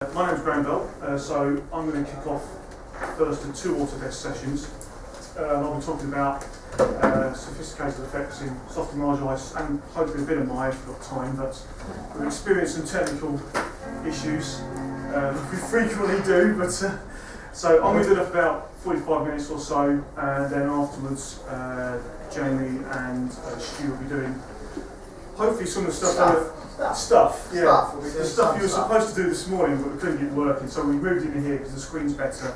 My name's so I'm going to kick off first to two Autodesk sessions. I'll be talking about sophisticated effects in Softimage Ice and hopefully a bit of Maya if we've got time, but we've experienced some technical issues that we frequently do. But so I'm going to do that for about 45 minutes or so, and then afterwards Jamie and Stu will be doing hopefully some of the stuff. The stuff you were supposed to do this morning, but we couldn't get working, so we moved it in here because the screen's better.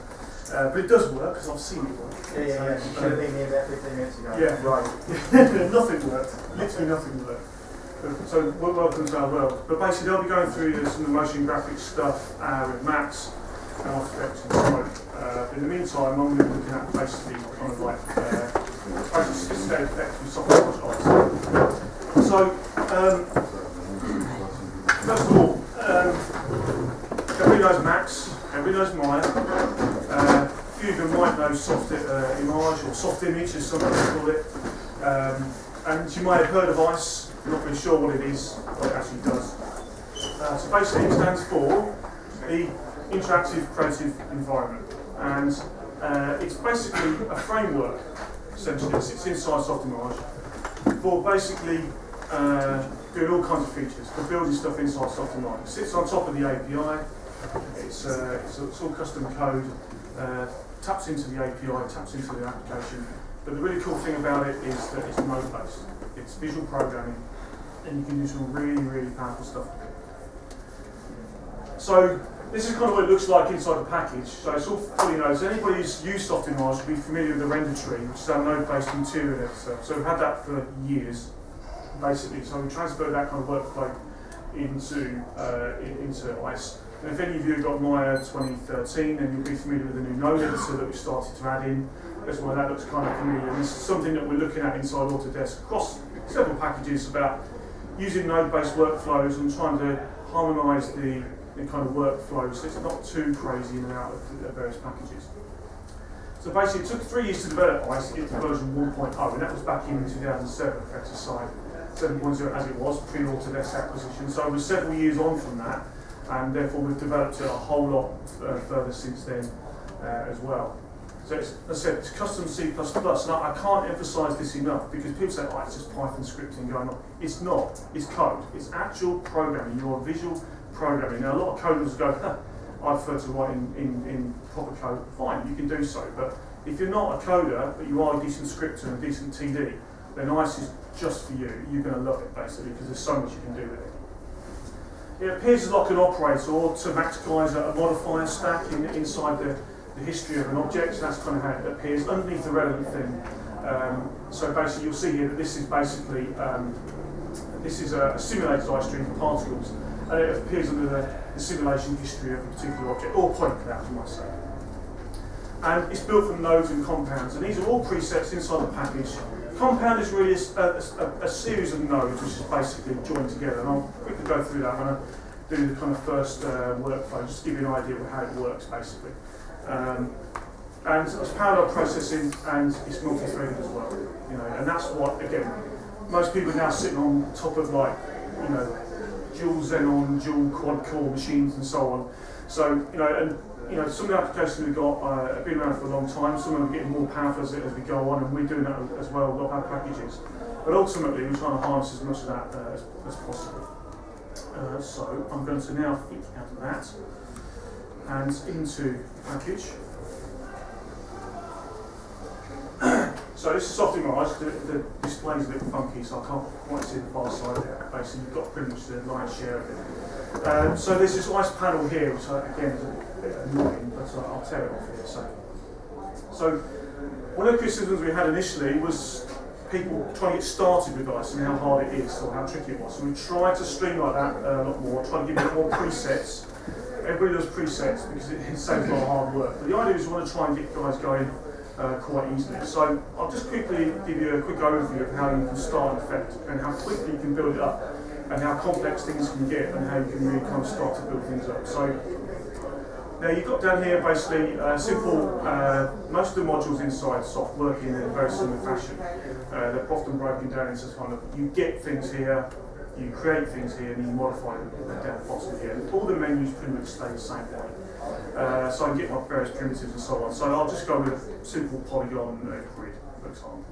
But it does work because I've seen it work. Yeah. You should have been here about 15 minutes ago. Yeah, right. Nothing worked. Literally nothing worked. So welcome to our world. But basically, they'll be going through some of the motion graphics stuff with Max and Autodesk and so. In the meantime, I'm going to be looking at basically kind of like basically sophisticated effects with software. So. First of all, everybody knows Max, everybody knows Maya. A few of them might know Softimage or SoftImage, as some people call it. And you might have heard of ICE, I'm not really sure what it is, what it actually does. So basically, it stands for the Interactive Creative Environment. And it's basically a framework, essentially, that sits inside Softimage for basically doing all kinds of features, for building stuff inside Softimage. It sits on top of the API, it's all custom code, taps into the API, taps into the application. But the really cool thing about it is that it's node-based. It's visual programming, and you can do some really, really powerful stuff with it. So this is kind of what it looks like inside the package. So it's all fully nodes. Anybody who's used Softimage will be familiar with the render tree, which is our node-based material editor. So we've had that for years. Basically, so we transferred that kind of workflow into ICE. And if any of you have got Maya 2013, then you'll be familiar with the new node editor that we started to add in. That's why that looks kind of familiar. And this is something that we're looking at inside Autodesk across several packages about using node-based workflows and trying to harmonise the kind of workflows so it's not too crazy in and out of the various packages. So basically, it took 3 years to develop ICE to get to version 1.0, and that was back in 2007, effective side. 7.0 as it was pre-Autodesk acquisition, so we're several years on from that, and therefore we've developed it a whole lot further since then as well. So it's, as I said, it's custom C++, and I can't emphasise this enough because people say, oh, it's just Python scripting going on. It's not, it's code, it's actual programming, your visual programming. Now a lot of coders go, I prefer to write in proper code. Fine, you can do so, but if you're not a coder, but you are a decent scripter and a decent TD, then ICE is just for you. You're going to love it basically because there's so much you can do with it. It appears as like an operator to maximize a modifier stack inside the history of an object. So that's kind of how it appears underneath the relevant thing. So basically, you'll see here that this is basically this is a simulated ice stream for particles, and it appears under the simulation history of a particular object, or point cloud, you might say. And it's built from nodes and compounds, and these are all presets inside the package. Compound is really a series of nodes which is basically joined together, and I'll quickly go through that when I do the kind of first workflow, just to give you an idea of how it works basically. And it's parallel processing and it's multi-threaded as well, and that's what, again, most people are now sitting on top of like, dual Xenon, dual quad-core machines and so on. So, some of the applications we've got have been around for a long time. Some of them are getting more powerful as we go on, and we're doing that as well with a lot of our packages. But ultimately, we're trying to harness as much of that as possible. So I'm going to now think out of that and into package. So this is Softimage. The display's a bit funky, so I can't quite see the far side there. Basically, you've got pretty much the lion's share of it. So there's this ICE panel here, which again is a bit annoying, but I'll tear it off here. So one of the criticisms we had initially was people trying to get started with ICE and how hard it is or how tricky it was. So we tried to streamline that a lot more, try to give it more presets. Everybody does presets because it saves a lot of hard work. But the idea is we want to try and get guys going quite easily. So I'll just quickly give you a quick overview of how you can start an effect and how quickly you can build it up and how complex things can get and how you can really kind of start to build things up. So now you've got down here basically simple, most of the modules inside Soft work in a very similar fashion. They're often broken down into kind of, you get things here, you create things here and you modify them down the bottom here. All the menus pretty much stay the same way. So I can get my various primitives and so on. So I'll just go with simple polygon grid, for example,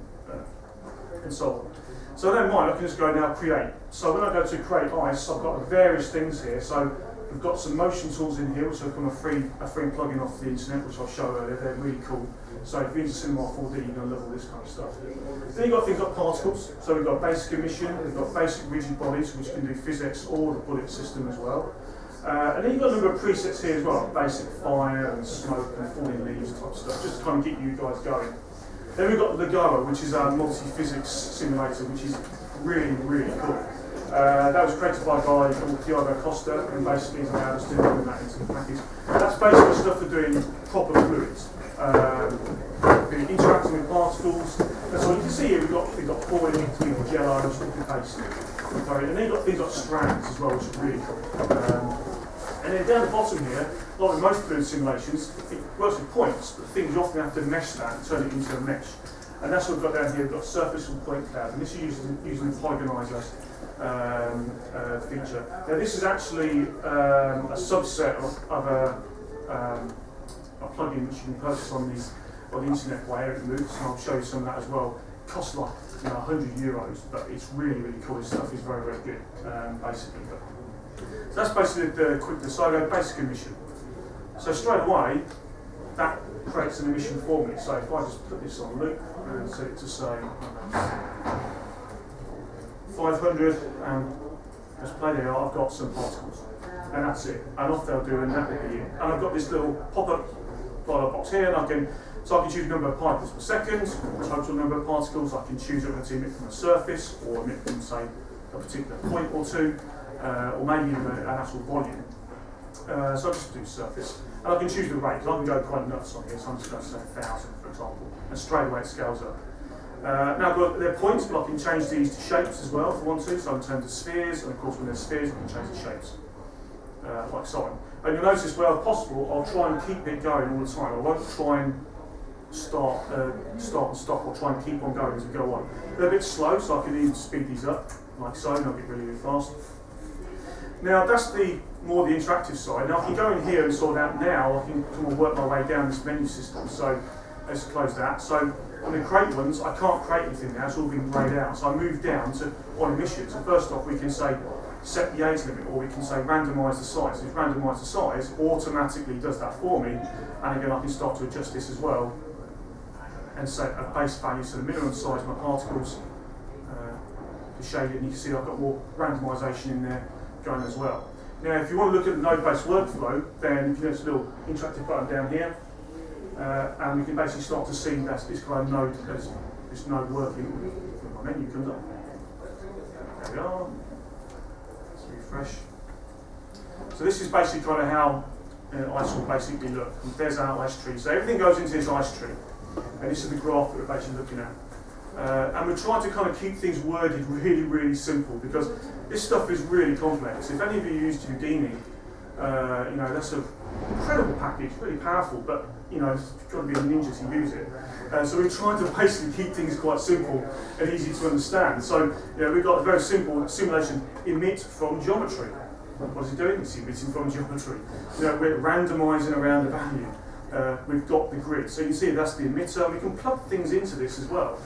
and so on. So I don't mind, I can just go now create. So when I go to create ice, I've got various things here. So we've got some motion tools in here, which have come a free plugin off the internet, which I'll show earlier. They're really cool. So if you're into Cinema 4D, you're going to love all this kind of stuff. Then you've got things like particles. So we've got basic emission, we've got basic rigid bodies, which can do physics or the bullet system as well. And then you've got a number of presets here as well, basic fire and smoke and falling leaves type stuff, just to kind of get you guys going. Then we've got the Goa, which is our multi-physics simulator, which is really, really cool. That was created by a guy called Thiago Costa, and basically is allowed us to implement that into the package. That's basically stuff for doing proper fluids, interacting with particles. And so you can see here we've got foil, jello, and paste. And then you've got things like strands as well, which are really cool. And then down the bottom here, like with most fluid simulations, it works with points, but things you often have to mesh that and turn it into a mesh. And that's what we've got down here. We've got surface and point cloud, and this is using the polygonizer feature. Now this is actually a subset of a plugin which you can purchase on the internet by Eric Moots, and I'll show you some of that as well. It costs like €100, but it's really, really cool. This stuff is very, very good, basically. So that's basically the quickness. So I go basic emission. So straight away, that creates an emission for me. So if I just put this on loop and set it to say 500, and just play there, I've got some particles. And that's it. And off they'll do, and that will be it. And I've got this little pop-up dialog box here, and I can choose number of particles per second, total number of particles. I can choose whether to emit from a surface or emit from, say, a particular point or two. Or maybe even an actual volume. So I'll just do surface. And I can choose the rate, because I can go quite nuts on here, so I'm just going to say 1,000, for example, and straight away it scales up. Now I've got their points, but I can change these to shapes as well if I want to, so I can turn to spheres, and of course when there's spheres I can change the shapes, like so on. And you'll notice where possible, I'll try and keep it going all the time. I won't try and start and stop, or try and keep on going as we go on. They're a bit slow, so I can even speed these up, like so, and I'll get really, really fast. Now that's the more the interactive side. Now I can go in here and sort out now, I can come and work my way down this menu system. So let's close that. So on the create ones, I can't create anything now, it's all been greyed out. So I move down to on emission. So first off we can say set the age limit, or we can say randomise the size. So if randomise the size, automatically does that for me. And again I can start to adjust this as well and set a base value, so the minimum size of my particles to shade it, and you can see I've got more randomisation in there going as well. Now if you want to look at the node-based workflow, then you can there's a little interactive button down here, and we can basically start to see that this kind of node, this node working. My menu comes up. There we are. Let's refresh. So this is basically kind of how ice will basically look. And there's our ice tree. So everything goes into this ice tree, and this is the graph that we're basically looking at. And we're trying to kind of keep things worded really, really simple, because this stuff is really complex. If any of you used Houdini, that's an incredible package, really powerful, but it's got to be a ninja to use it. So we're trying to basically keep things quite simple and easy to understand. So we've got a very simple simulation: emit from geometry. What is it doing? It's emitting from geometry. We're randomising around the value. We've got the grid. So you can see that's the emitter. We can plug things into this as well.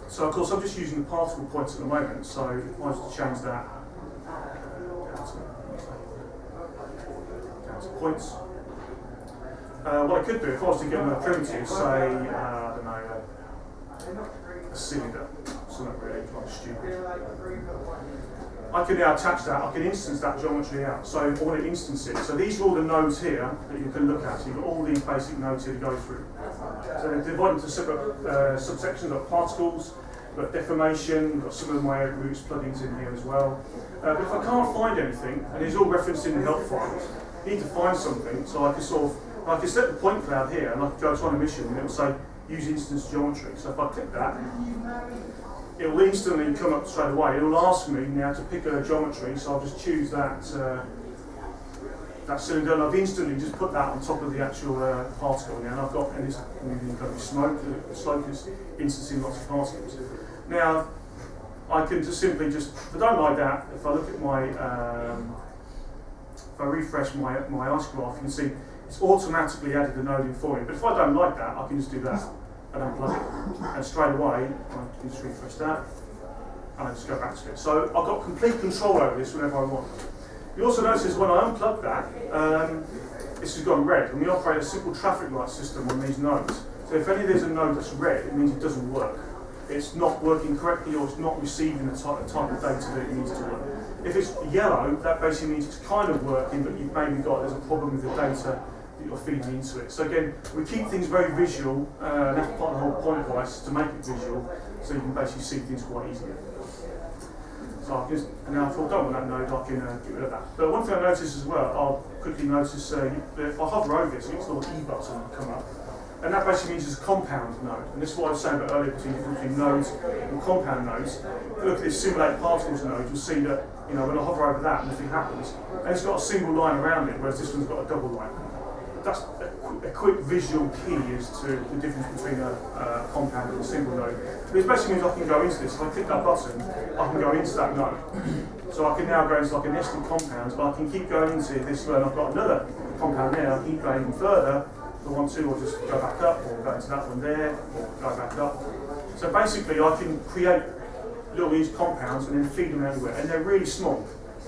So of course I'm just using the particle points at the moment, so if I was to change that down to points. What I could do, if I was to get another primitive, say, I don't know, a cylinder, something really kind of stupid. I can now attach that, I can instance that geometry out. So I want to instance it. So these are all the nodes here that you can look at. So you've got all these basic nodes here to go through. So they're divided into separate subsections. We've got particles, we've got deformation, we've got some of the Maya roots plugins in here as well. But if I can't find anything, and it's all referenced in the help files, you need to find something. So I can set the point cloud here, and I can go to on emission, and it will say use instance geometry. So if I click that, it will instantly come up straight away. It will ask me now to pick a geometry, so I'll just choose that cylinder, and I've instantly just put that on top of the actual particle now. And I've got, and it's going to be smoke. The smoke is instancing lots of particles. Now, I can just simply if I don't like that, if I look at my, if I refresh my ice graph, you can see it's automatically added the node in for me. But if I don't like that, I can just do that and unplug it. And straight away, I can just refresh that and I just go back to it. So I've got complete control over this whenever I want. You also notice when I unplug that, this has gone red, and we operate a simple traffic light system on these nodes. So if there's a node that's red, it means it doesn't work. It's not working correctly, or it's not receiving the type of data that it needs to work. If it's yellow, that basically means it's kind of working, but you've maybe there's a problem with the data that you're feeding into it. So again, we keep things very visual, and that's part of the whole point of ICE, to make it visual, so you can basically see things quite easily. So and now if I don't want that node, I can get rid of that. But one thing I notice as well, I'll quickly notice if I hover over this, it's a little E button will come up. And that basically means it's a compound node. And this is what I was saying about earlier between nodes and compound nodes. If you look at this simulate particles node, you'll see that when I hover over that, nothing happens. And it's got a single line around it, whereas this one's got a double line. That's a quick visual key as to the difference between a compound and a single node. But it basically means I can go into this. If I click that button, I can go into that node. So I can now go into like a nested compound, but I can keep going into this where I've got another compound there. I keep going even further. If I want to, or just go back up, or go into that one there, or go back up. So basically, I can create little these compounds and then feed them everywhere. And they're really small.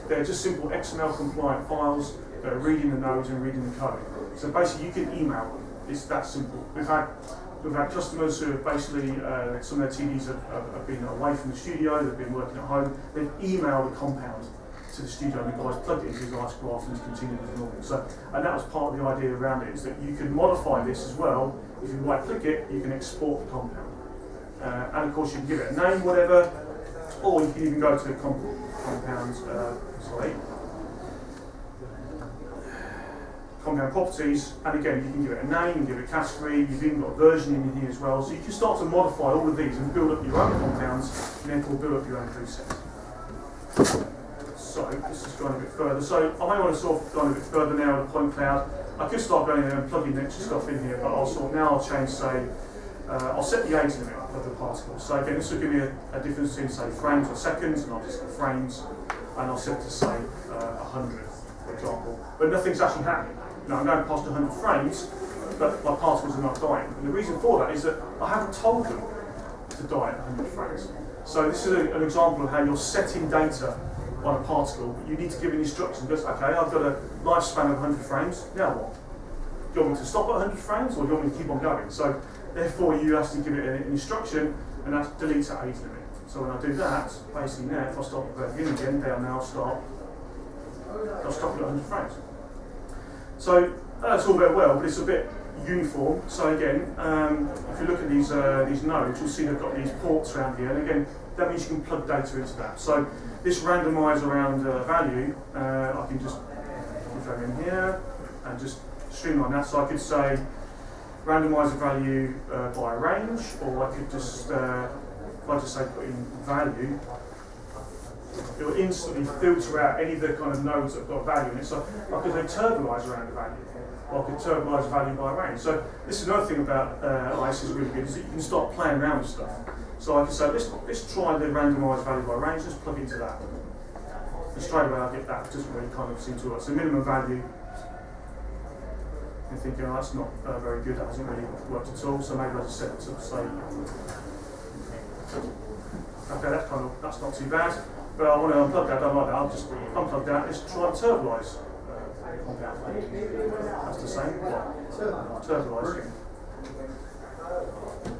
They're just simple XML compliant files that are reading the nodes and reading the code. So basically, you can email them. It's that simple. We've had customers who have basically, some of their TDs have been away from the studio, they've been working at home, they've emailed a compound to the studio, and the guys plugged it into his ice graph and he's continued as normal. So, and that was part of the idea around it, is that you can modify this as well. If you right click it, you can export the compound. And of course you can give it a name, whatever, or you can even go to compound properties, and again you can give it a name, you can give it a category, you've even got a version in here as well, so you can start to modify all of these and build up your own compounds, and therefore build up your own presets. So this has gone a bit further. So I may want to sort of go a bit further now with the point cloud. I could start going in and plugging extra stuff in here, but I'll change, say, I'll set the age limit of the particles. So again, this will give me a difference between, say, frames or seconds, and I'll just go frames, and I'll set it to, say, 100, for example. But nothing's actually happening. I'm going past 100 frames, but my particles are not dying. And the reason for that is that I haven't told them to die at 100 frames. So this is an example of how you're setting data on a particle, but you need to give an instruction. Because, okay, I've got a lifespan of 100 frames, now what? Do you want me to stop at 100 frames, or do you want me to keep on going? So therefore you have to give it an instruction, and that deletes that age limit. So when I do that, basically now, if I start at the beginning again, they'll now stop at 100 frames. So that's all very well, but it's a bit uniform. So again, if you look at these nodes, you'll see they've got these ports around here, and again, that means you can plug data into that. So this randomise around value, I can just put that in here and just streamline that. So I could say randomise the value by range, or I could just, if I just say put in value, it will instantly filter out any of the kind of nodes that have got value in it. So I could then turbulise around the value, or I could turbulise value by range. So this is another thing about ICE is really good, is that you can start playing around with stuff. So I can say, let's try the randomised value by range, let's plug into that. And straight away I get that, it doesn't really kind of seem to work. So minimum value, you're thinking, oh, that's not very good, that hasn't really worked at all, so maybe I just set it to say, okay, that's not too bad, but I want to unplug that, I don't like that, I'll just unplug that, let's try and turbulise compound. That's the same, turbulise.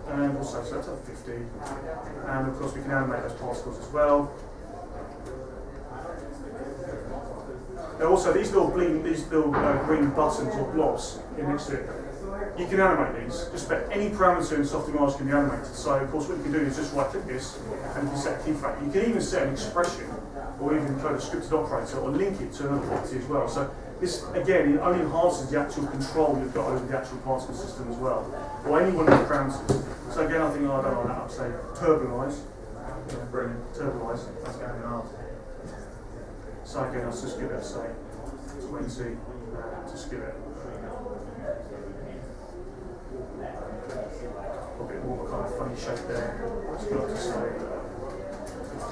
And also, so that's at 50, and of course we can animate those particles as well. Now also these little green buttons or blobs next to it, you can animate these. Just about any parameter in Softimage can be animated. So of course what you can do is just right click this and you can set a key factor. You can even set an expression or even code a scripted operator or link it to another property as well. So this again, it only enhances the actual control you've got over the actual particle system as well, or any one of the parameters. So again, I think I don't like that. I'll say turbulise. Brilliant. Turbulise. That's going on. So again, I'll just give it, say, 20, just give it a bit more kind of funny shape there. Let's go up to say 15.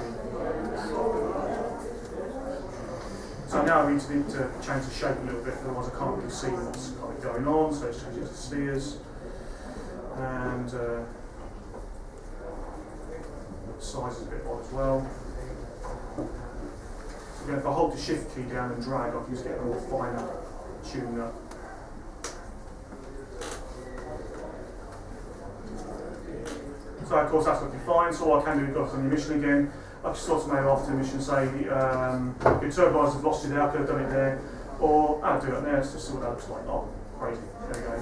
So now I need to change the shape a little bit, otherwise I can't really see what's kind of going on, so let's change it to spheres. And size is a bit odd as well. So again, if I hold the shift key down and drag, I can just get a more finer tune up. So of course that's looking fine, so all I can do is go to the emission again. I can sort of maybe after the emission say, the turbines have lost it there, I could have done it there, or I'll do it there, let's just see what that looks like. Oh, crazy, there we go.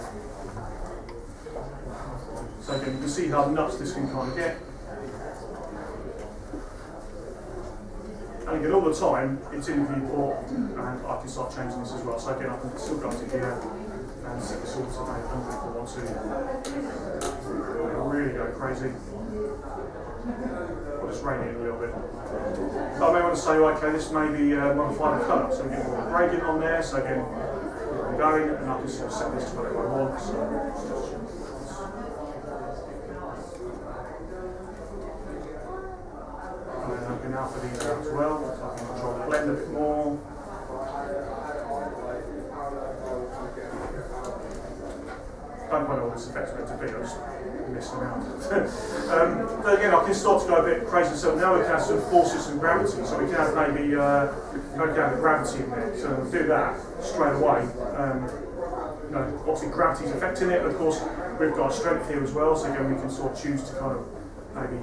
So again, you can see how nuts this can kind of get. And again, all the time, it's in the viewport, and I can start changing this as well. So again, I can still go to here and set this all to 800 if I want to. It'll really go crazy. I'll just rain it a little bit. I may want to say, okay, this may be modify the colour, so we get more gradient on there. So again, I'm going, and I can sort of set this to whatever I want. So, and then I can alpha these out as well, so I can control the blend a bit more. Don't quite know what this effect's meant to be, I'm just messing around. But again, I can start to go a bit crazy. So now we can have some forces and gravity. So we can have maybe go down the gravity in there. So we'll do that straight away. You know, obviously gravity's affecting it, but of course we've got strength here as well. So again, we can sort of choose to kind of maybe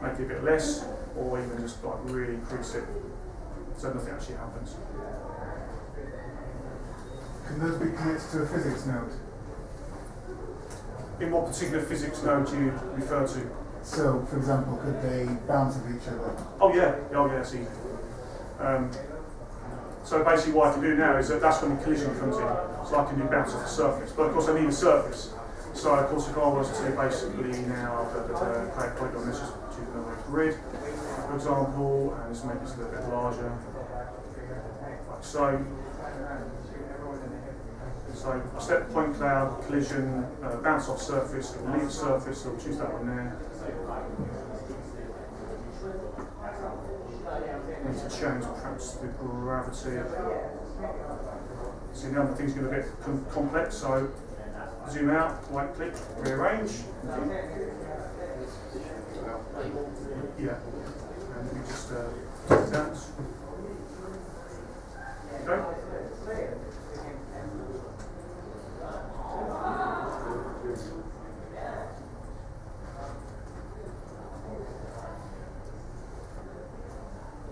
make it a bit less, or even just like really increase it, so nothing actually happens. Can those be connected to a physics node? In what particular physics node do you refer to? So, for example, could they bounce off each other? Oh yeah, it's easy. So basically what I can do now is that's when the collision comes in. So I can do bounce off the surface, but of course I need a surface. So of course if I was to basically now create a polygon, let's just choose another grid, for example, and just make this a little bit larger, like so. So I select point cloud, collision, bounce off surface, or leave surface, so we'll choose that one there. I need to change perhaps the gravity. So now the thing's getting a bit complex, so zoom out, right click, rearrange. Yeah, and we just take that. Okay.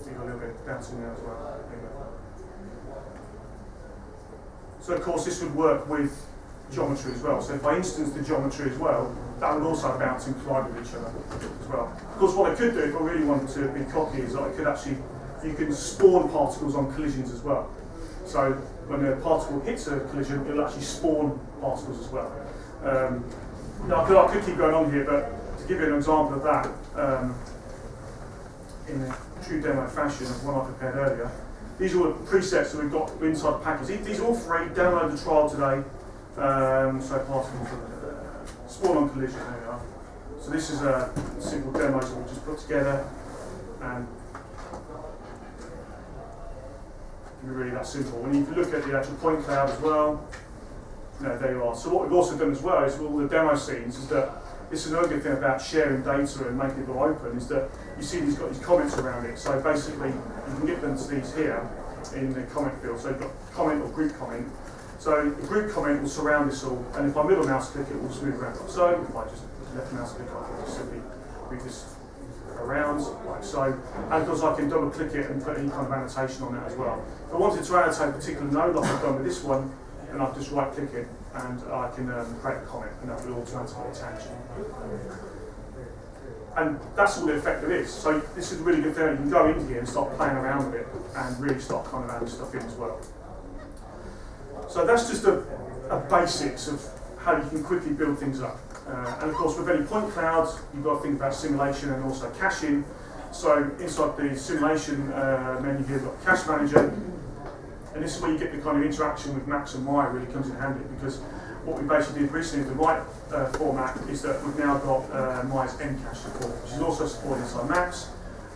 A little bit bouncing there as well. So of course this would work with geometry as well. So if I instance the geometry as well, that would also bounce and collide with each other as well. Of course what I could do if I really wanted to be cocky is that I could actually, you can spawn particles on collisions as well. So when a particle hits a collision, it'll actually spawn particles as well. Now I could keep going on here, but to give you an example of that, in a true demo fashion of one I prepared earlier. These are all the presets that we've got inside the package. These are all free, download the trial today. So particles, spawn on collision, there we are. So this is a simple demo that we've just put together, and it's really that simple. When you look at the actual point cloud as well, there you are. So what we've also done as well is with all the demo scenes is that this is another good thing about sharing data and making it all open is that you see these got these comments around it. So basically, you can get them to these here in the comment field. So you've got comment or group comment. So the group comment will surround this all, and if I middle mouse click, it will smooth around like so. If I just left mouse click, I can just simply move this around like so. And of course, I can double click it and put any kind of annotation on it as well. If I wanted to annotate a particular node, like I've done with this one, and I just right click it, and I can create a comment, and that will automatically attach. And that's all the effect there is. So this is a really good thing. You can go in here and start playing around with it, and really start kind of adding stuff in as well. So that's just a basics of how you can quickly build things up. And of course, with any point clouds, you've got to think about simulation and also caching. So inside the simulation menu here, we've got Cache Manager. And this is where you get the kind of interaction with Max and Maya really comes in handy, because what we basically did recently with the right format is that we've now got Maya's Mcache support, which is also supported inside Max.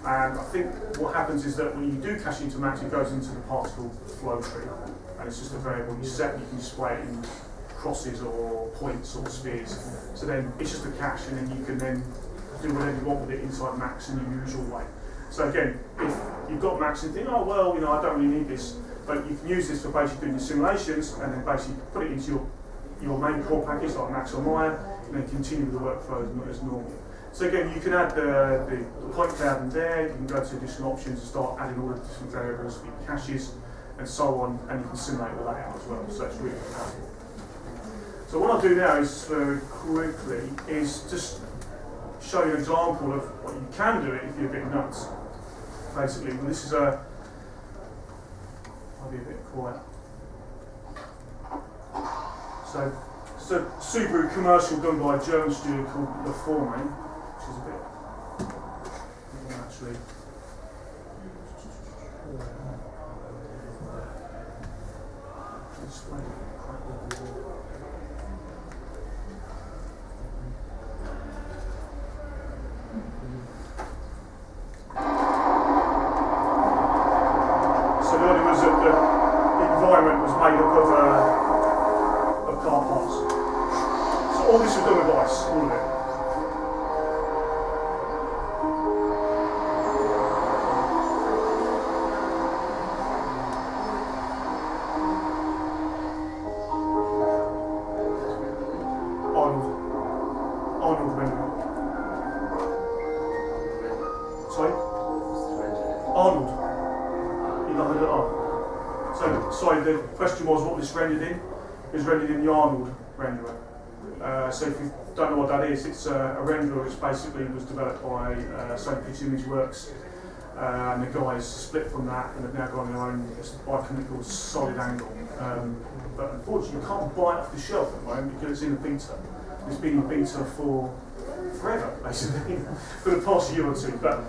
And I think what happens is that when you do cache into Max, it goes into the particle flow tree, and it's just a variable you set. You can display it in crosses or points or spheres. So then it's just a cache, and then you can then do whatever you want with it inside Max in your usual way. So again, if you've got Max and think, oh well, I don't really need this, but you can use this for basically doing your simulations, and then basically put it into your main core package like Max or Maya, and then continue with the workflow as normal. So again, you can add the point cloud in there, you can go to additional options and start adding all the different variables for your caches and so on, and you can simulate all that out as well, so it's really powerful. So what I'll do now is very quickly is just show you an example of what you can do if you're a bit nuts. Basically, well, this is I'll be a bit quiet. So it's a Subaru commercial done by a German studio called Softimage, which is a bit actually. So the idea was that the environment was made up of car parts. So all this was done with ice, all of it. Arnold rendering. Sorry? Arnold. You not heard it up. So, sorry, the question was what this rendered in. It was rendered in the Arnold renderer. So if you don't know what that is, it's a renderer which basically was developed by Softimage Maya, and the guys split from that and have now got their own icon called Solid Angle. But unfortunately you can't buy it off the shelf at the moment because it's in a beta. It's been in beta for forever, basically, for the past year or two. But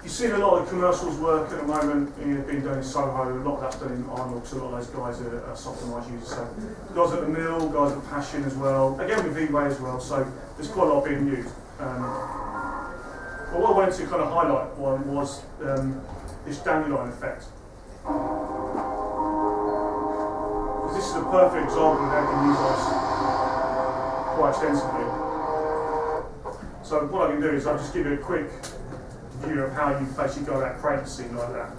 you've seen a lot of commercials work at the moment, being done in Soho, a lot of that's done in Arnold, because a lot of those guys are Softimage users. So guys at the Mill, guys at Passion as well, again with V-Way as well, so there's quite a lot being used. But what I wanted to kind of highlight was this dandelion effect. Because this is a perfect example of how you can use ice quite extensively. So what I can do is I'll just give you a quick view of how you basically go about creating a scene like that.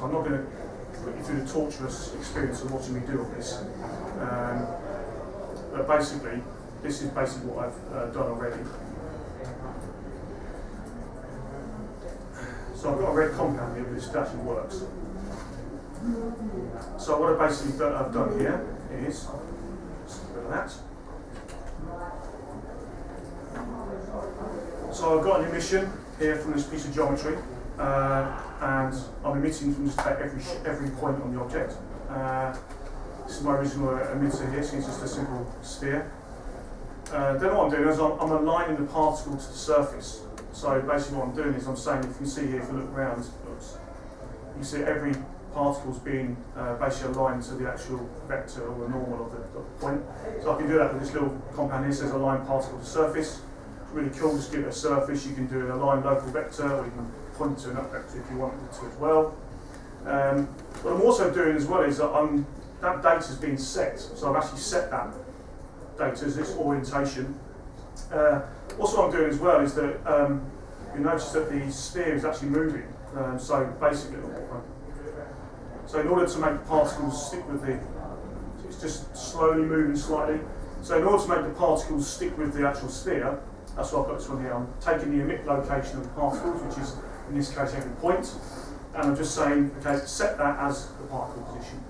I'm not going to put you through the torturous experience of watching me do all this. But basically, this is basically what I've done already. So I've got a red compound here, but this actually works. So what I've done here is, just a bit of that. So I've got an emission here from this piece of geometry, and I'm emitting from just about every point on the object. This is my original emitter here, so it's just a simple sphere. Then what I'm doing is I'm aligning the particle to the surface. So basically what I'm doing is I'm saying, if you can see here, if you look around, you see every particle's being basically aligned to the actual vector or the normal of the point. So I can do that with this little compound here, says align particle to surface. Really cool, just give it a surface. You can do an align local vector, or you can point to an up vector if you want to as well. What I'm also doing as well is that that data's been set, so I've actually set that data as this orientation. Also what I'm doing as well is that you notice that the sphere is actually moving. So basically, so in order to make the particles stick with it's just slowly moving slightly. So in order to make the particles stick with the actual sphere, that's what I've got this one here. I'm taking the emit location of the particles, which is in this case every point, and I'm just saying, okay, set that as the particle position.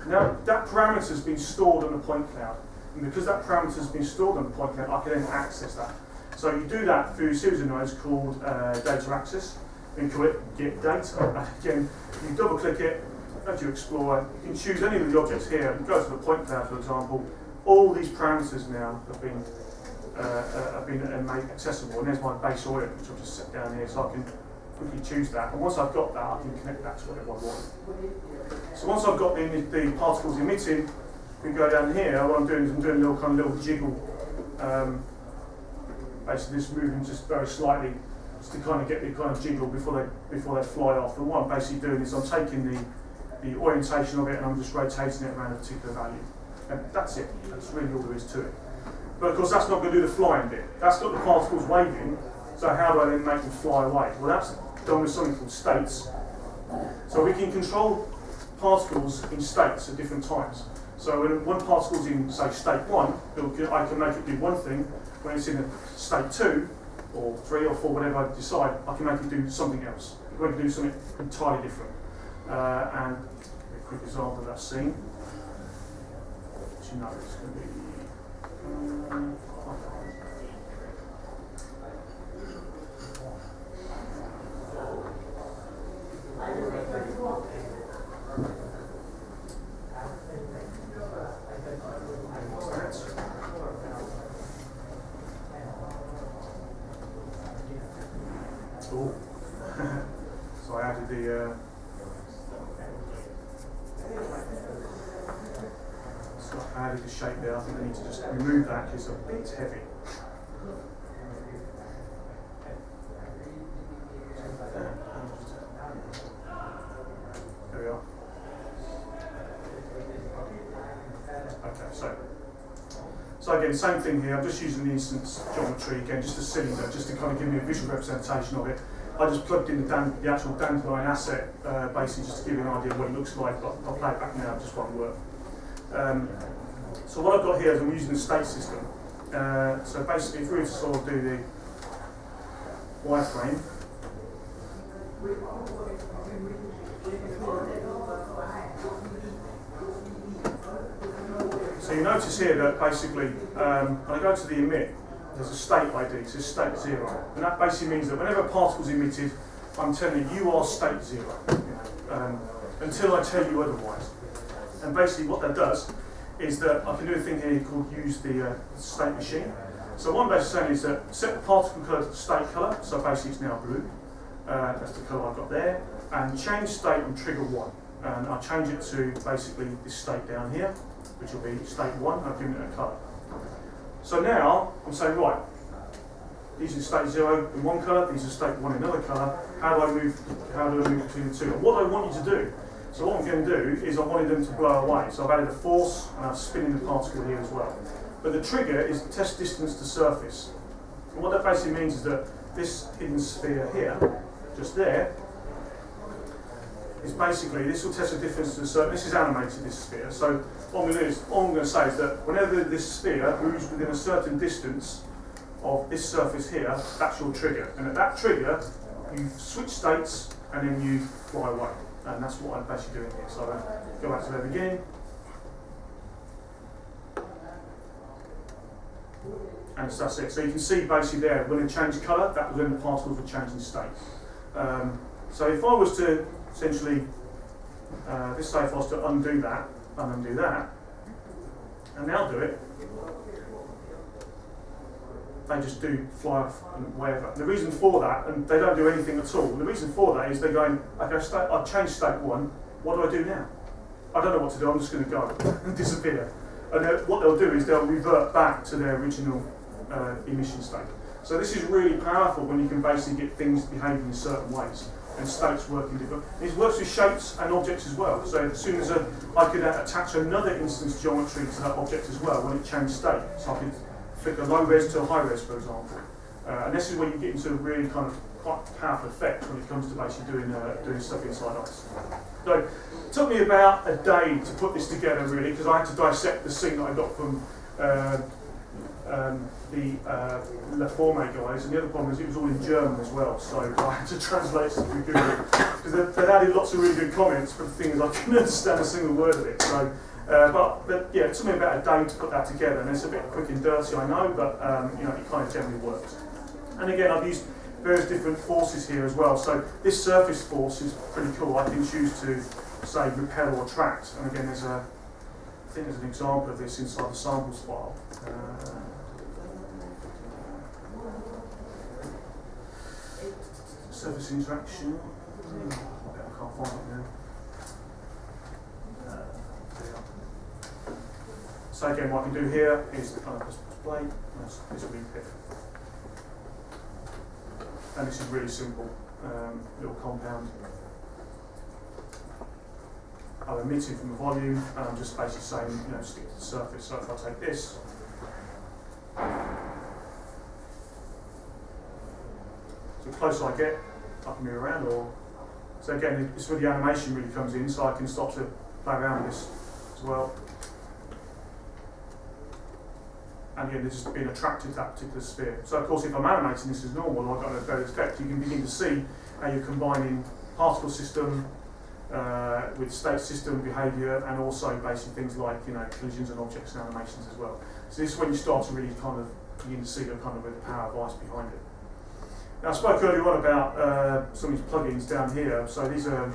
Now that parameter has been stored on the point cloud, and because that parameter has been stored on the point cloud, I can then access that. So you do that through a series of nodes called data access, and call it get data. And again, you double click it, as you explore, you can choose any of the objects here. You go to the point cloud, for example. All these parameters now have been made accessible, and there's my base orient, which I'll just set down here, so I can quickly choose that. And once I've got that, I can connect that to whatever I want. So once I've got the particles emitting, we can go down here. What I'm doing is I'm doing a little jiggle basically just moving just very slightly, just to kind of get the kind of jiggle before they fly off. And what I'm basically doing is I'm taking the orientation of it and I'm just rotating it around a particular value. And that's it. That's really all there is to it. But of course that's not going to do the flying bit. That's got the particles waving, so how do I then make them fly away? Well, that's done with something called states. So we can control particles in states at different times. So when one particle's in, say, state 1, I can make it do one thing. When it's in a state 2, or 3 or 4, whatever I decide, I can make it do something else. I can do something entirely different. And a quick example of that scene. Which you know it's going to be... Oh. So I added the shape there. I think I need to just remove that because it's a bit heavy. There we are. Okay, so again, same thing here. I'm just using the instance geometry again, just a cylinder, just to kind of give me a visual representation of it. I just plugged in the actual dandelion asset, basically just to give you an idea of what it looks like. But I'll play it back now, it just won't work. So what I've got here is I'm using the state system. So basically, if we were to sort of do the wireframe, so you notice here that basically, when I go to the emit, there's a state ID, it says state 0. And that basically means that whenever a particle is emitted, I'm telling you are state 0, until I tell you otherwise. And basically what that does is that I can do a thing here called use the state machine. So what I'm basically saying is that set the particle colour to the state colour, so basically it's now blue. That's the colour I've got there. And change state on trigger 1. And I'll change it to basically this state down here, which will be state 1, I've given it a colour. So now I'm saying, right, these are state 0 in one colour, these are state 1 in another colour. How do I move between the two? And what I want you to do, so what I'm going to do is I wanted them to blow away. So I've added a force and I'm spinning the particle here as well. But the trigger is the test distance to surface. And what that basically means is that this hidden sphere here, just there, is basically, this will test the difference to the surface. This is animated, this sphere. So what I'm going to say is that whenever this sphere moves within a certain distance of this surface here, that's your trigger. And at that trigger, you switch states and then you fly away. And that's what I'm basically doing here. So I'll go back to that again. And so that's it. So you can see basically there, when it changed colour, that was when the particles were changing state. So if I was to essentially, this say if I was to undo that, and undo that, and now do it, they just do fly off and wherever. And the reason for that, and they don't do anything at all, and the reason for that is they're going, okay, I've changed state 1, what do I do now? I don't know what to do, I'm just going to go and disappear. And what they'll do is they'll revert back to their original emission state. So this is really powerful when you can basically get things behaving in certain ways and states working different. It works with shapes and objects as well. So as soon as I could attach another instance geometry to that object as well when it changed state. So I could flick a low res to a high res, for example. And this is where you get into a really kind of quite powerful effect when it comes to basically doing stuff inside ice. So it took me about a day to put this together really, because I had to dissect the scene that I got from the La Forme guys, and the other problem is it was all in German as well, so I had to translate it through Google, because they'd added lots of really good comments, but the thing is I couldn't understand a single word of it. So, but yeah, it took me about a day to put that together, and it's a bit quick and dirty, I know, but you know, it kind of generally works. And again, I've used various different forces here as well. So this surface force is pretty cool. I can choose to say repel or attract, and again, I think there's an example of this inside the samples file. Surface interaction. I can't find it now. So again, what I can do here is kind of just play. This will be pick. and this is really simple, little compound. I'm emitting from the volume, and I'm just basically saying, stick to the surface. So if I take this, so the closer I get, I can move around, so again, it's where the animation really comes in, so I can start to play around with this as well. And again, this is being attracted to that particular sphere. So of course, if I'm animating this as normal, I've got a better effect. You can begin to see how you're combining particle system with state system behaviour, and also basic things like collisions and objects and animations as well. So this is when you start to really kind of begin to see the kind of with the power of ice behind it. Now I spoke earlier on about some of these plugins down here. So these are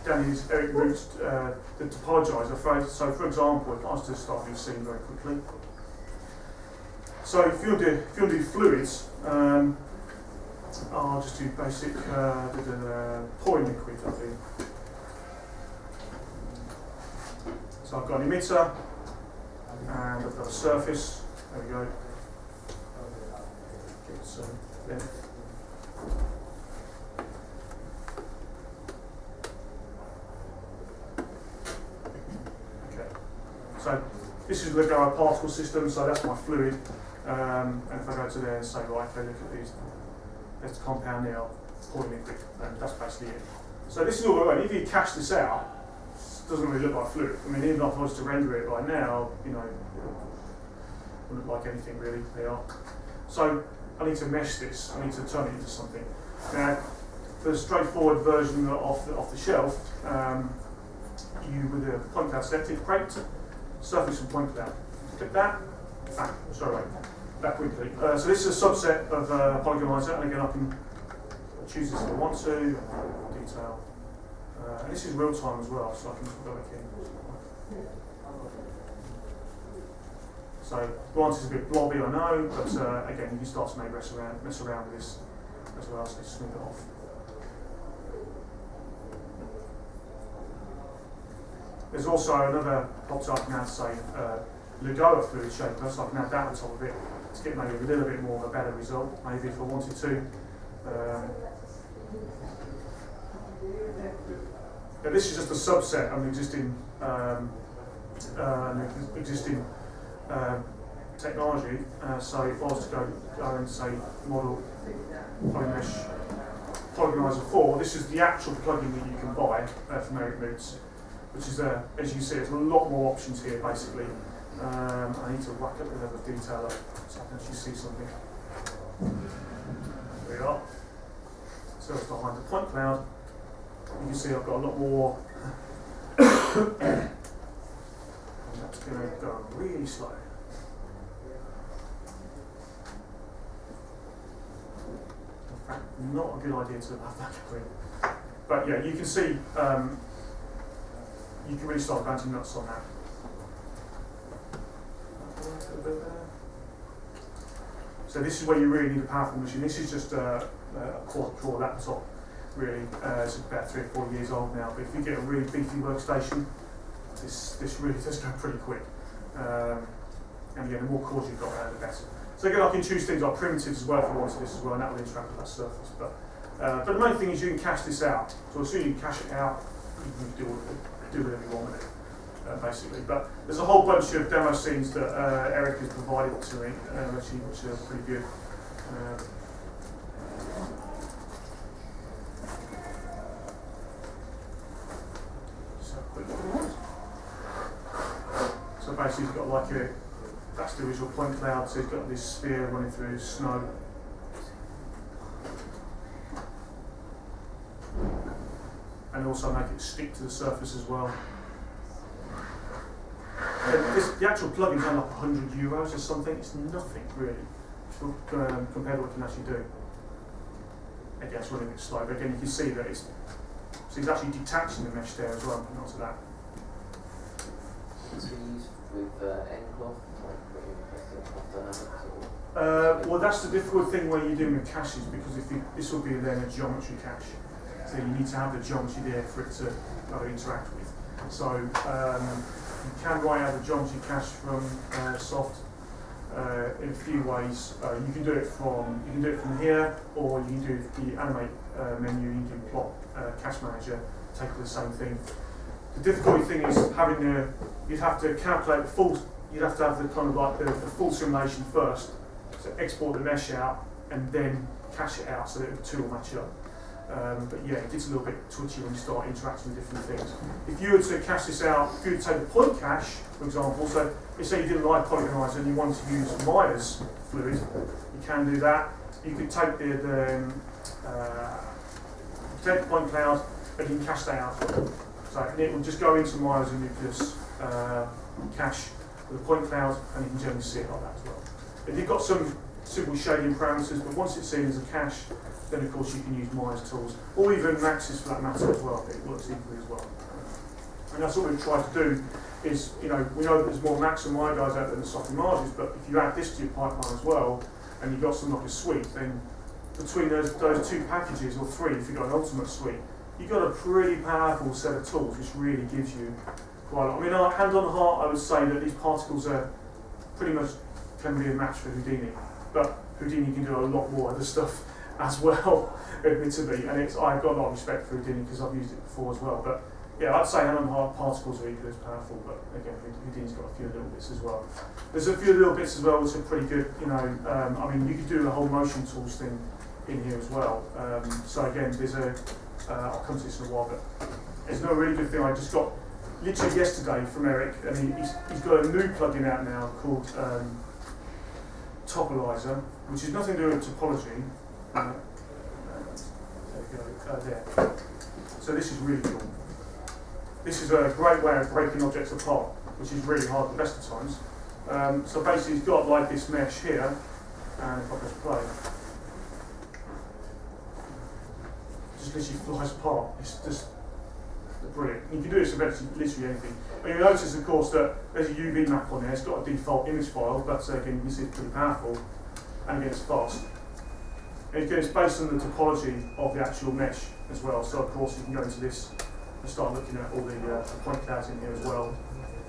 down here, these Eric Root's the topologizer. So for example, if I was to start this scene very quickly. So if you do fluids, I'll just do basic pouring liquid, I think. So I've got an emitter, and I've got a surface. There we go. Get some length. Okay. So this is the Lego particle system. So that's my fluid. And if I go to there and say, right, okay, look at these. There's the compound now, pouring liquid, and that's basically it. So this is all right. If you cache this out, it doesn't really look like fluid. I mean, even if I was to render it right now, it wouldn't look like anything really. They are. So I need to mesh this. I need to turn it into something. Now, for the straightforward version off the shelf, you with the point cloud selected, create surface and point cloud. Click that. Back quickly. So this is a subset of polygonizer, and again I can choose this if I want to, detail. And this is real time as well, so I can go back in. So granted it's a bit blobby, I know, but again you can start to maybe mess around with this as well, so just smooth it off. There's also another pops up now to say Lagoa fluid shaper, so I can add that on top of it to get maybe a little bit more of a better result, maybe if I wanted to. This is just a subset of an existing technology. So if I was to go and say model Polymesh Polygonizer 4, this is the actual plugin that you can buy from Eric Moots, which is, as you can see, there's a lot more options here basically. I need to whack up the level of detail up so I can actually see something. There we are. So it's behind the point cloud. You can see I've got a lot more. And that's going to go really slow. In fact, not a good idea to have that going. But yeah, you can see you can really start bouncing nuts on that. So this is where you really need a powerful machine. This is just a quad-core laptop, really. It's about 3 or 4 years old now, but if you get a really beefy workstation, this really does go pretty quick. And again, the more cores you've got, the better. So again, I can choose things like primitives as well if I wanted this as well, and that will interact with that surface. But the main thing is you can cache this out. So as soon as you cache it out, you can do whatever you want with it. Basically, but there's a whole bunch of demo scenes that Eric has provided to me, actually, which are pretty good. So basically, he's got like that's the visual point cloud. So he's got this sphere running through snow. And also make it stick to the surface as well. The actual plugin is only like €100 or something. It's nothing really compared to what it can actually do. Again, it's running a bit slow, but again, you can see that it's actually detaching the mesh there as well. Not to that. Is it used with N-cloth, well, that's the difficult thing when you're doing with caches, because this will be then a geometry cache, so you need to have the geometry there for it to interact with. So you can write out the geometry cache from Soft. in a few ways. You can do it from here, or you can do the animate menu. You can do plot cache manager, take the same thing. The difficulty thing is you'd have to calculate the full. You'd have to have the kind of like the full simulation first, so export the mesh out and then cache it out so that the two will match up. But yeah, it gets a little bit twitchy when you start interacting with different things. If you were to cache this out, if you were to take the point cache, for example, so let's say you did a live polygonizer and you wanted to use Maya's fluid, you can do that. You could take the point cloud and you can cache that out. So it will just go into Maya's and nucleus cache with a point cloud, and you can generally see it like that as well. If you've got some simple shading parameters, but once it's seen as a cache, then of course you can use Maya's tools, or even Max's for that matter as well. It works equally as well. And that's what we've tried to do is, we know that there's more Max and Maya guys out there than Softimages, but if you add this to your pipeline as well, and you've got something like a suite, then between those two packages, or three, if you've got an ultimate suite, you've got a pretty powerful set of tools which really gives you quite a lot. I mean, hand on heart, I would say that these particles are pretty much can be a match for Houdini, but Houdini can do a lot more other stuff as well, admittedly, and I've got a lot of respect for Houdini because I've used it before as well. But yeah, I'd say hand on heart particles are equally as powerful, but again, Houdini's got a few little bits as well. There's a few little bits as well which are pretty good. I mean, you could do the whole motion tools thing in here as well. So again, there's I'll come to this in a while, but there's no really good thing. I just got literally yesterday from Eric, and he's got a new plugin out now called Topologizer, which is nothing to do with topology. There we go, there. So this is really cool. This is a great way of breaking objects apart, which is really hard the best of times. So basically, he's got like this mesh here, and if I press play, it just literally flies apart. It's just brilliant. You can do this with literally anything. And you notice, of course, that there's a UV map on there. It's got a default image file, but again, you can see it's pretty powerful, and again, it's fast. And again, it's based on the topology of the actual mesh as well. So, of course, you can go into this and start looking at all the point clouds in here as well.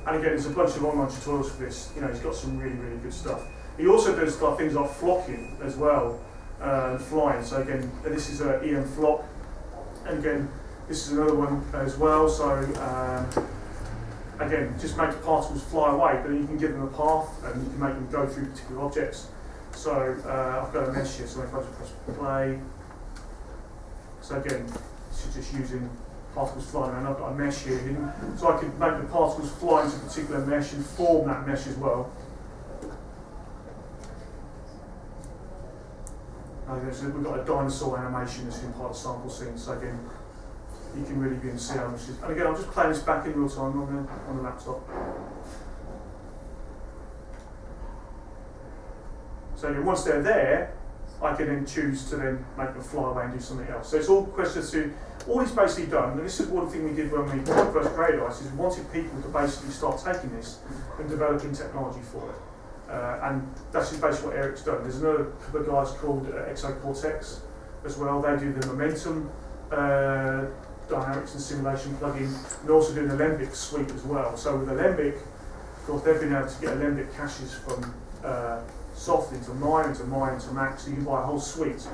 And again, there's a bunch of online tutorials for this. He's got some really, really good stuff. He also does things like flocking as well, flying. So again, this is EM flock, and again, this is another one as well. So again, just makes particles fly away, but then you can give them a path and you can make them go through particular objects. So I've got a mesh here, so if I just press play, so again, it's just using particles flying around. I've got a mesh here, so I could make the particles fly into a particular mesh and form that mesh as well. We've got a dinosaur animation that's in part of the sample scene, so again, you can really begin to see how much it is. And again, I'm just playing this back in real time on the laptop. So again, once they're there, I can then choose to then make them fly away and do something else. So it's all questions to, all he's basically done, and this is one thing we did when we first created ICE, is we wanted people to basically start taking this and developing technology for it. And that's just basically what Eric's done. There's another couple of guys called Exo as well. They do the momentum dynamics and simulation plugin, and also do the Alembic suite as well. So with Alembic, of course, they've been able to get Alembic caches from Soft into Maya, into Max, so you can buy a whole suite.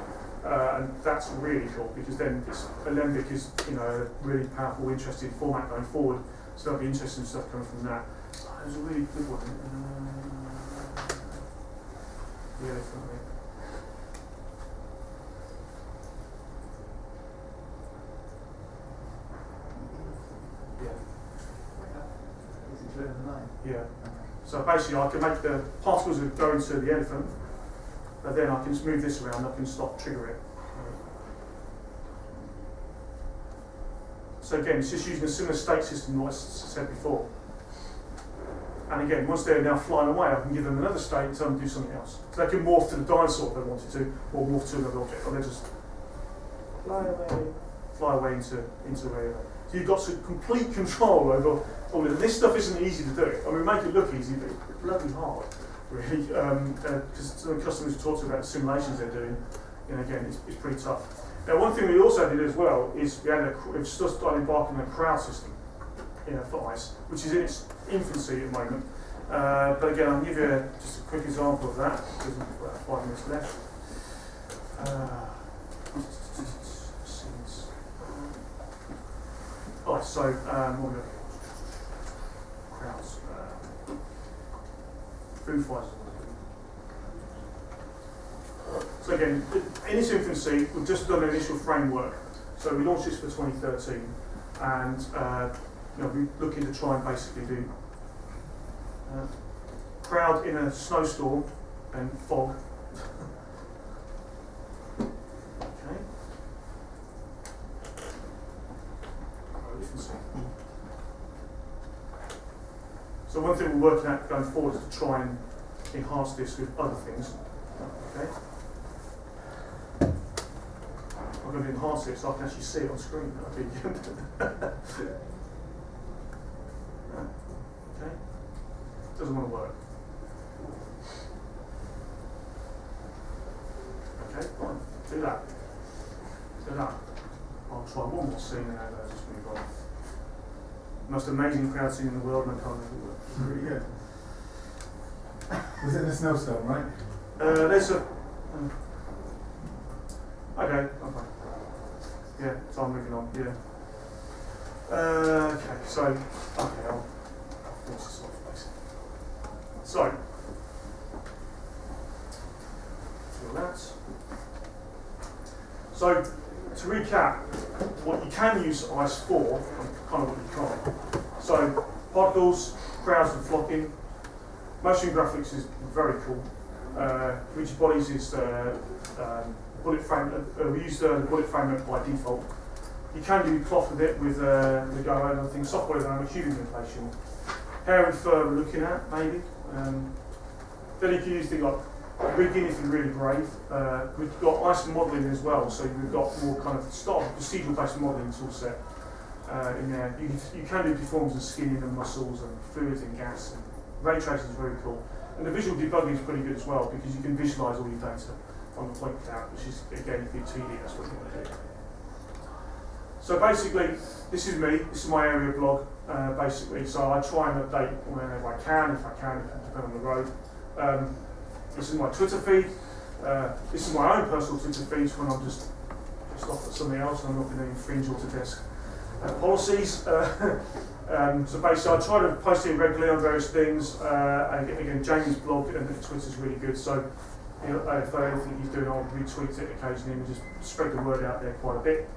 And that's really cool, because then Alembic is a really powerful, interesting format going forward. So there'll be interesting stuff coming from that. There's a really good one. Yeah, definitely. Yeah. So basically, I can make the particles that go into the elephant, but then I can just move this around. I can stop trigger it. So again, it's just using a similar state system like I said before. And again, once they're now flying away, I can give them another state and tell them to do something else. So they can morph to the dinosaur if they wanted to, or morph to another object, or they just fly away into where. So you've got some complete control over all of this. Stuff isn't easy to do. I mean, make it look easy, but it's bloody hard, really. Because some of the customers who talked about the simulations they're doing, again, it's pretty tough. Now, one thing we also did as well is we've started embarking on a crowd system, for ICE, which is in its infancy at the moment. But again, I'll give you just a quick example of that, because we've got about 5 minutes left. Alright, so what are we crowds? Food fighters. So again, in its infancy, we've just done an initial framework. So we launched this for 2013, and we're looking to try and basically do crowd in a snowstorm and fog. Okay. So one thing we're working at going forward is to try and enhance this with other things. Okay. I'm going to enhance it so I can actually see it on screen. That'd be good. Okay. Doesn't want to work. Okay, fine. Do that. Do that. I'll try one more scene and then I'll just move on. Most amazing crowd scene in the world, and I can't remember it. Really good. Was it in a snowstorm, right? There's a. Okay. Yeah, so I'm moving on. Yeah. Okay, so I'll finish this off basically. So that. So to recap, what you can use ice for, and kind of what you can't. So particles, crowds, and flocking. Motion graphics is very cool. Rigid bodies is bullet frame. We use the bullet framework by default. You can do cloth with it with the go and other things. Software dynamics, human inflation. Hair and fur we're looking at maybe. Then you can use things like rigging if you're really brave. We've got ice modelling as well, so we've got more kind of procedural based modelling tool set in there. You can do deforms and skinning and muscles and fluids and gas. And ray tracing is very cool. And the visual debugging is pretty good as well because you can visualise all your data on the point cloud, which is again if you're 2D, that's what you want to do. So basically, this is me. This is my area blog. Basically, so I try and update whenever I can, if I can, depending on the road. This is my Twitter feed. This is my own personal Twitter feed when I'm just off at something else and I'm not going to infringe Autodesk policies. So basically, I try to post it regularly on various things. And again, Jamie's blog and Twitter's really good. So if anything he's doing, I'll retweet it occasionally and just spread the word out there quite a bit.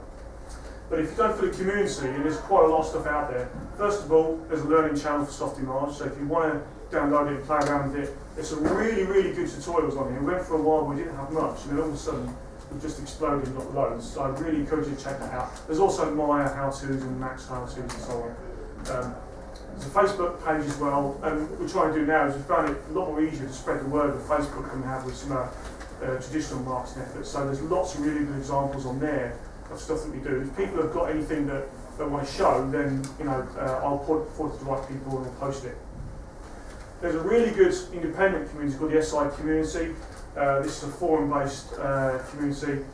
But if you're going for the community, and there's quite a lot of stuff out there, first of all, there's a learning channel for Softimage, so if you want to download it and play around with it, there's some really, really good tutorials on here. We went for a while, we didn't have much, and then all of a sudden, we've just exploded and got loads, so I really encourage you to check that out. There's also Maya how-tos and Max how-tos and so on. There's a Facebook page as well, and what we're trying to do now is we found it a lot more easier to spread the word with Facebook than we have with some traditional marketing efforts, so there's lots of really good examples on there of stuff that we do. If people have got anything that they want to show, then I'll put it forward to the right people and we'll post it. There's a really good independent community called the SI community. This is a forum-based community.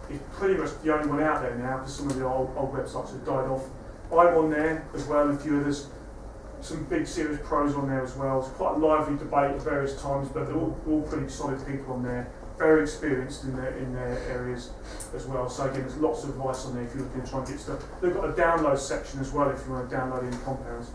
It's pretty much the only one out there now because some of the old websites have died off. I'm on there as well, and a few others. Some big serious pros on there as well. It's quite a lively debate at various times, but they're all pretty solid people on there. Very experienced in their areas as well. So again, there's lots of advice on there if you're looking to try and get stuff. They've got a download section as well if you want to download any compounds.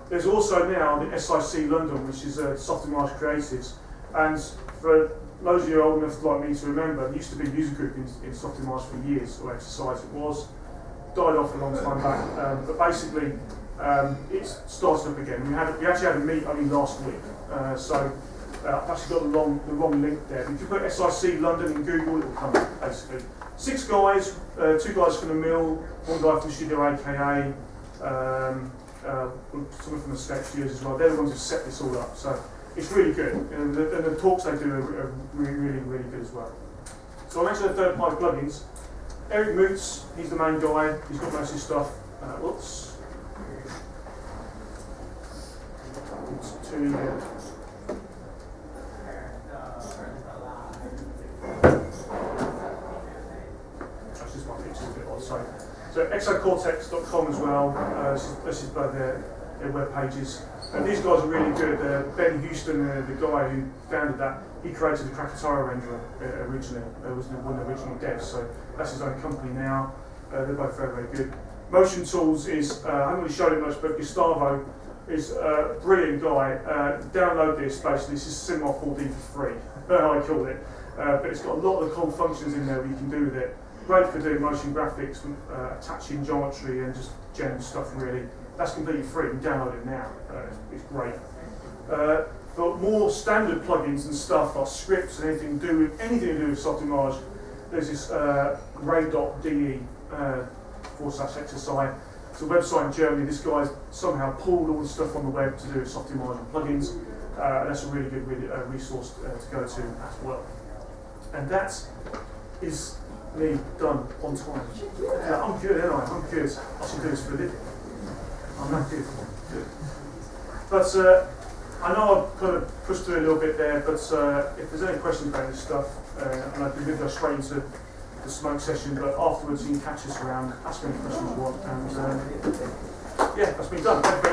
There's also now the SIC London, which is Softimage Creatives. And for those of you old enough like me to remember, there used to be a user group in Softimage for years, or exercise it was. Died off a long time back. But basically, it's started up again. We actually had a meet only last week. I've actually got the wrong link there. If you put SIC London in Google, it will come up, basically. 6 guys, 2 guys from the mill, 1 guy from Studio AKA, someone from the Sketch Studios as well. They're the ones who set this all up. So it's really good. And the talks they do are really, really, really good as well. So I mentioned the third-party plugins. Eric Moots, he's the main guy. He's got most of his stuff. Whoops. It's too. That's just my picture a bit odd. So exocortex.com as well. This is both there. their web pages. And these guys are really good. Ben Houston, the guy who founded that, he created the Krakatoa renderer originally. It was one of the original devs, so that's his own company now. They're both very, very good. Motion Tools is, I haven't really showed it much, but Gustavo is a brilliant guy. Download this, basically. This is Cinema 4D for free, I call it. But it's got a lot of the cool functions in there that you can do with it. Great for doing motion graphics, attaching geometry and just general stuff, really. That's completely free. You can download it now. It's great. For more standard plugins and stuff like scripts and anything to do with Softimage, there's this ray.de /XSI. It's a website in Germany. This guy's somehow pulled all the stuff on the web to do with Softimage and plugins. And that's a really good resource to go to as well. And that is me done on time. I'm good, aren't I? I'm good. I should do this for a living. I'm not good. But I know I've kind of pushed through a little bit there, but if there's any questions about this stuff, and I can maybe go straight into the smoke session, but afterwards you can catch us around, ask any questions you want, and yeah, that's been done. Thank you very much.